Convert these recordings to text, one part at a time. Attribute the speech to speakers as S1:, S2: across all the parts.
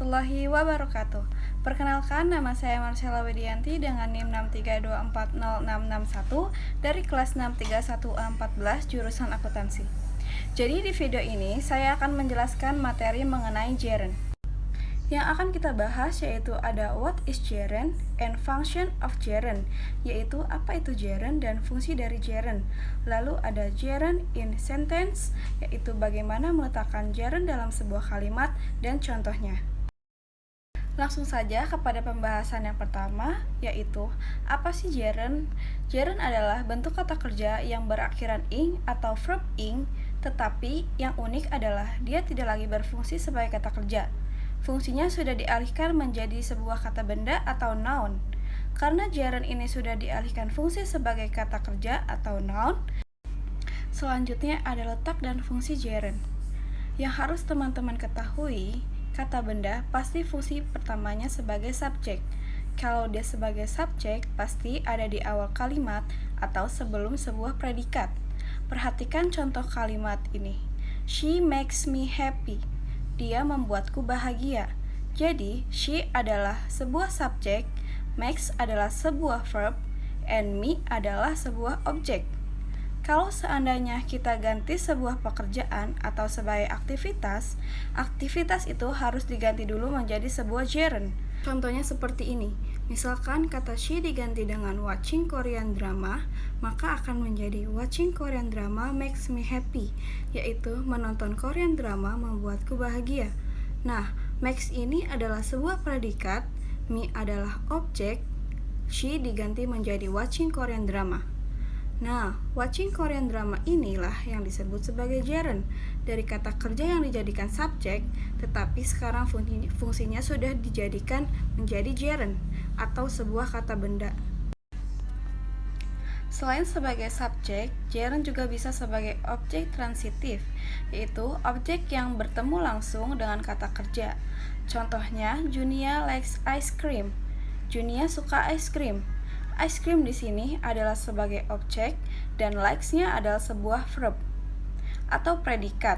S1: warahmatullahi wabarakatuh. Perkenalkan, nama saya Marcella Widianti dengan NIM 632406661 dari kelas 631A14 jurusan akuntansi. Jadi di video ini saya akan menjelaskan materi mengenai gerund. Yang akan kita bahas yaitu ada what is gerund and function of gerund, yaitu apa itu gerund dan fungsi dari gerund. Lalu ada gerund in sentence, yaitu bagaimana meletakkan gerund dalam sebuah kalimat dan contohnya. Langsung saja kepada pembahasan yang pertama, yaitu apa sih gerund? Gerund adalah bentuk kata kerja yang berakhiran ing atau verb ing, tetapi yang unik adalah dia tidak lagi berfungsi sebagai kata kerja. Fungsinya sudah dialihkan menjadi sebuah kata benda atau noun. Karena gerund ini sudah dialihkan fungsi sebagai kata kerja atau noun, selanjutnya ada letak dan fungsi gerund. Yang harus teman-teman ketahui, kata benda pasti fungsi pertamanya sebagai subjek. Kalau dia sebagai subjek, pasti ada di awal kalimat atau sebelum sebuah predikat. Perhatikan contoh kalimat ini. She makes me happy. Dia membuatku bahagia. Jadi, she adalah sebuah subjek, makes adalah sebuah verb, and me adalah sebuah objek. Kalau seandainya kita ganti sebuah pekerjaan atau sebagai aktivitas, aktivitas itu harus diganti dulu menjadi sebuah gerund. Contohnya seperti ini. Misalkan kata she diganti dengan watching Korean drama, maka akan menjadi watching Korean drama makes me happy, yaitu menonton Korean drama membuatku bahagia. Nah, makes ini adalah sebuah predikat, me adalah objek, she diganti menjadi watching Korean drama. Nah, watching Korean drama inilah yang disebut sebagai gerund dari kata kerja yang dijadikan subjek, tetapi sekarang fungsinya sudah dijadikan menjadi gerund atau sebuah kata benda. Selain sebagai subjek, gerund juga bisa sebagai objek transitif, yaitu objek yang bertemu langsung dengan kata kerja. Contohnya, Junia likes ice cream. Junia suka ice cream. Ice cream di sini adalah sebagai objek dan likes-nya adalah sebuah verb atau predikat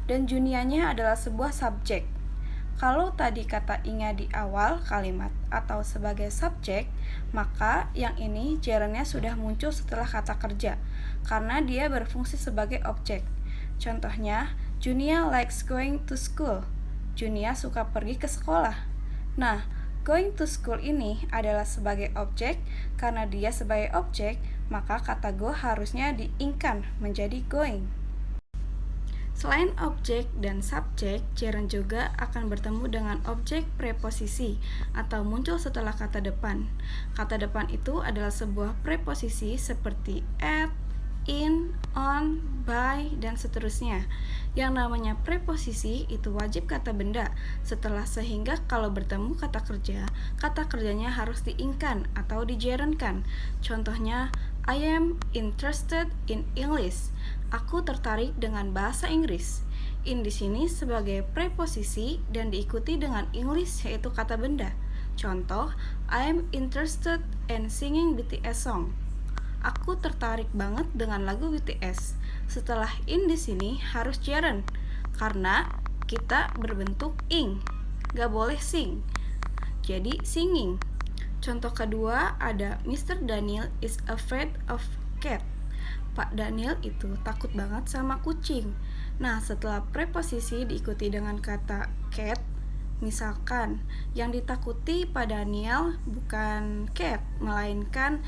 S1: dan Junianya adalah sebuah subjek. Kalau tadi kata inga di awal kalimat atau sebagai subjek, maka yang ini gerundnya sudah muncul setelah kata kerja karena dia berfungsi sebagai objek. Contohnya, Junia likes going to school. Junia suka pergi ke sekolah. Nah, going to school ini adalah sebagai objek, karena dia sebagai objek, maka kata go harusnya diingkan menjadi going. Selain objek dan subjek, gerund juga akan bertemu dengan objek preposisi atau muncul setelah kata depan. Kata depan itu adalah sebuah preposisi seperti at, in, on, by, dan seterusnya. Yang namanya preposisi itu wajib kata benda setelah, sehingga kalau bertemu kata kerjanya harus diingkan atau digerundkan. Contohnya, I am interested in English. Aku tertarik dengan bahasa Inggris. In di sini sebagai preposisi dan diikuti dengan English yaitu kata benda. Contoh, I am interested in singing BTS song. Aku tertarik banget dengan lagu BTS. Setelah in di sini harus gerund karena kita berbentuk ing. Gak boleh sing. Jadi singing. Contoh kedua ada Mr. Daniel is afraid of cat. Pak Daniel itu takut banget sama kucing. Nah, setelah preposisi diikuti dengan kata cat, misalkan yang ditakuti Pak Daniel bukan cat, melainkan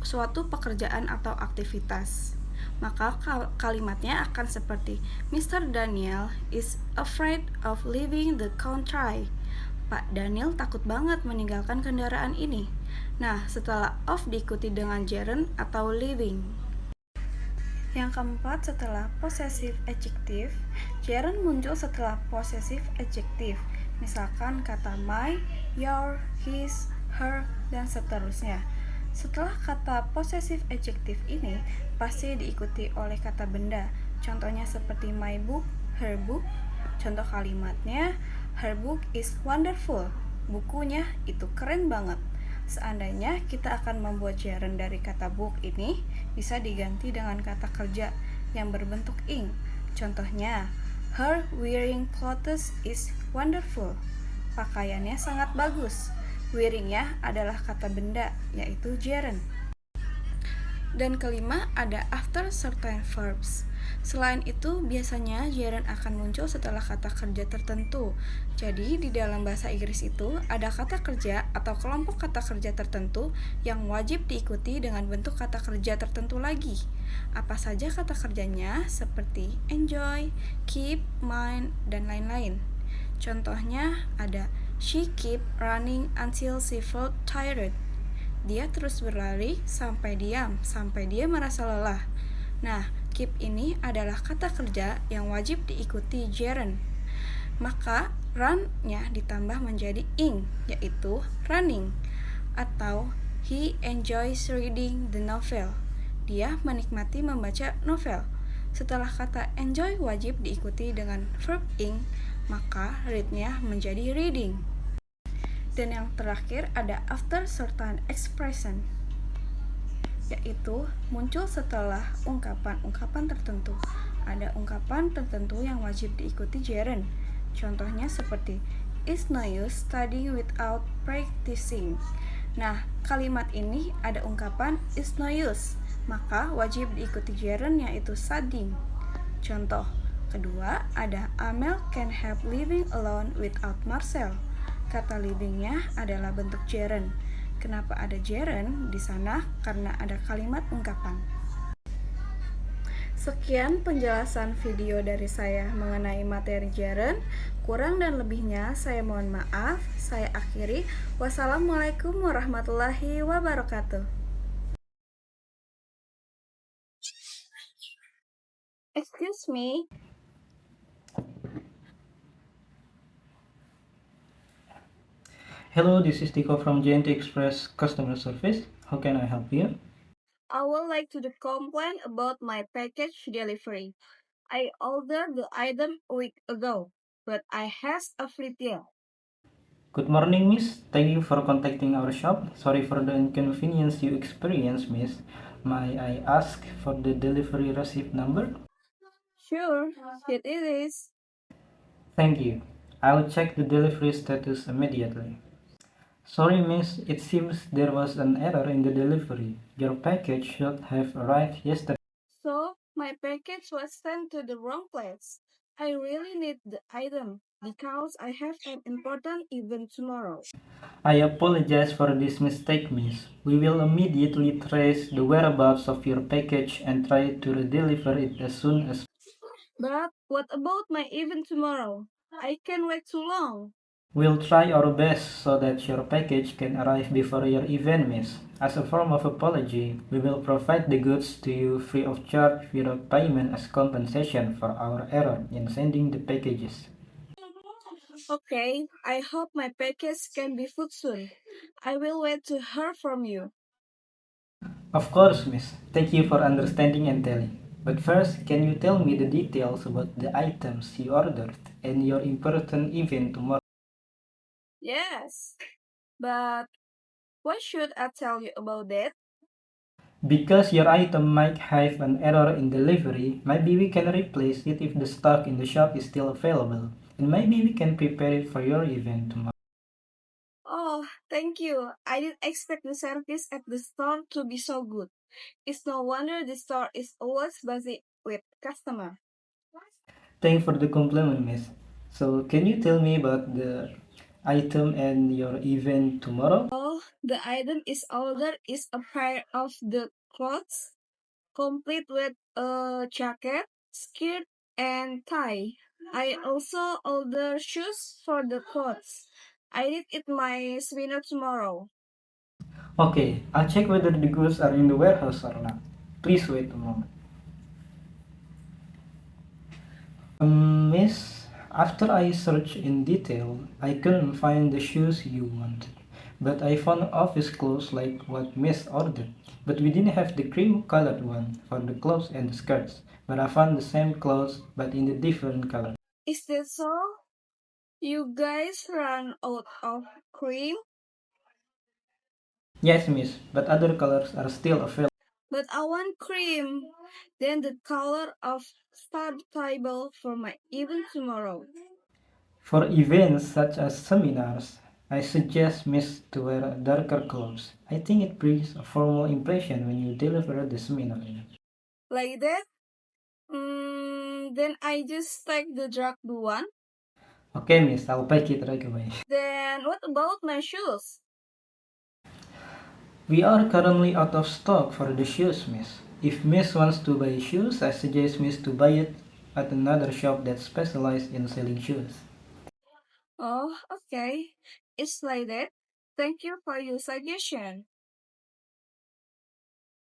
S1: suatu pekerjaan atau aktivitas. Maka kalimatnya akan seperti Mr. Daniel is afraid of leaving the country. Pak Daniel takut banget meninggalkan kendaraan ini. Nah, setelah of diikuti dengan gerund atau leaving. Yang keempat, setelah possessive adjective, gerund muncul setelah possessive adjective. Misalkan kata my, your, his, her, dan seterusnya. Setelah kata possessive adjective ini pasti diikuti oleh kata benda. Contohnya seperti my book, her book. Contoh kalimatnya, her book is wonderful. Bukunya itu keren banget. Seandainya kita akan membuat gerund dari kata book ini, bisa diganti dengan kata kerja yang berbentuk ing. Contohnya, her wearing clothes is wonderful. Pakaiannya sangat bagus. Wearingnya adalah kata benda, yaitu gerund. Dan kelima ada after certain verbs. Selain itu, biasanya gerund akan muncul setelah kata kerja tertentu. Jadi, di dalam bahasa Inggris itu ada kata kerja atau kelompok kata kerja tertentu yang wajib diikuti dengan bentuk kata kerja tertentu lagi. Apa saja kata kerjanya? Seperti enjoy, keep, mind, dan lain-lain. Contohnya ada she keep running until she felt tired. Dia terus berlari sampai dia merasa lelah. Nah, keep ini adalah kata kerja yang wajib diikuti gerund. Maka run-nya ditambah menjadi ing, yaitu running. Atau he enjoys reading the novel. Dia menikmati membaca novel. Setelah kata enjoy wajib diikuti dengan verb ing, maka read-nya menjadi reading. Dan yang terakhir ada after certain expression, yaitu muncul setelah ungkapan-ungkapan tertentu. Ada ungkapan tertentu yang wajib diikuti gerund. Contohnya seperti it's no use studying without practicing. Nah, kalimat ini ada ungkapan it's no use, maka wajib diikuti gerund yaitu studying. Contoh kedua ada Amel can help living alone without Marcel. Kata livingnya adalah bentuk gerund. Kenapa ada gerund di sana? Karena ada kalimat ungkapan. Sekian penjelasan video dari saya mengenai materi gerund. Kurang dan lebihnya saya mohon maaf. Saya akhiri. Wassalamualaikum warahmatullahi wabarakatuh. Excuse me.
S2: Hello, this is Tiko from JNT Express Customer Service. How can I help you?
S1: I would like to complain about my package delivery. I ordered the item a week ago, but I have a free deal.
S2: Good morning, miss. Thank you for contacting our shop. Sorry for the inconvenience you experienced, miss. May I ask for the delivery receipt number?
S1: Sure, it is.
S2: Thank you. I'll check the delivery status immediately. Sorry, miss. It seems there was an error in the delivery. Your package should have arrived yesterday.
S1: So, my package was sent to the wrong place. I really need the item because I have an important event tomorrow.
S2: I apologize for this mistake, miss. We will immediately trace the whereabouts of your package and try to redeliver it as soon as.
S1: But what about my event tomorrow? I can't wait too long.
S2: We'll try our best so that your package can arrive before your event, miss. As a form of apology, we will provide the goods to you free of charge without payment as compensation for our error in sending the packages.
S1: Okay, I hope my package can be food soon. I will wait to hear from you.
S2: Of course, miss. Thank you for understanding and telling. But first, can you tell me the details about the items you ordered and your important event tomorrow?
S1: Yes, but why should I tell you about that?
S2: Because your item might have an error in delivery, maybe we can replace it if the stock in the shop is still available. And maybe we can prepare it for your event tomorrow.
S1: Oh, thank you. I didn't expect the service at the store to be so good. It's no wonder the store is always busy with customers.
S2: Thanks for the compliment, miss. So, can you tell me about the item and your event tomorrow?
S1: Oh, the item is ordered is a pair of the clothes, complete with a jacket, skirt, and tie. I also order shoes for the clothes. I did it my seminar tomorrow.
S2: Okay, I'll check whether the goods are in the warehouse or not. Please wait a moment. Miss, after I searched in detail, I couldn't find the shoes you wanted. But I found office clothes like what Miss ordered. But we didn't have the cream colored one for the clothes and the skirts. But I found the same clothes but in a different color.
S1: Is that so? You guys ran out of cream?
S2: Yes, miss, but other colors are still available.
S1: But I want cream. Then the color of star table for my event tomorrow.
S2: For events such as seminars, I suggest Miss to wear darker clothes. I think it brings a formal impression when you deliver the seminar.
S1: Like that? Then I just take the dark blue one.
S2: Okay, Miss, I'll pack it right away.
S1: Then what about my shoes?
S2: We are currently out of stock for the shoes, Miss. If Miss wants to buy shoes, I suggest Miss to buy it at another shop that specializes in selling shoes.
S1: Oh, okay. It's like that. Thank you for your suggestion.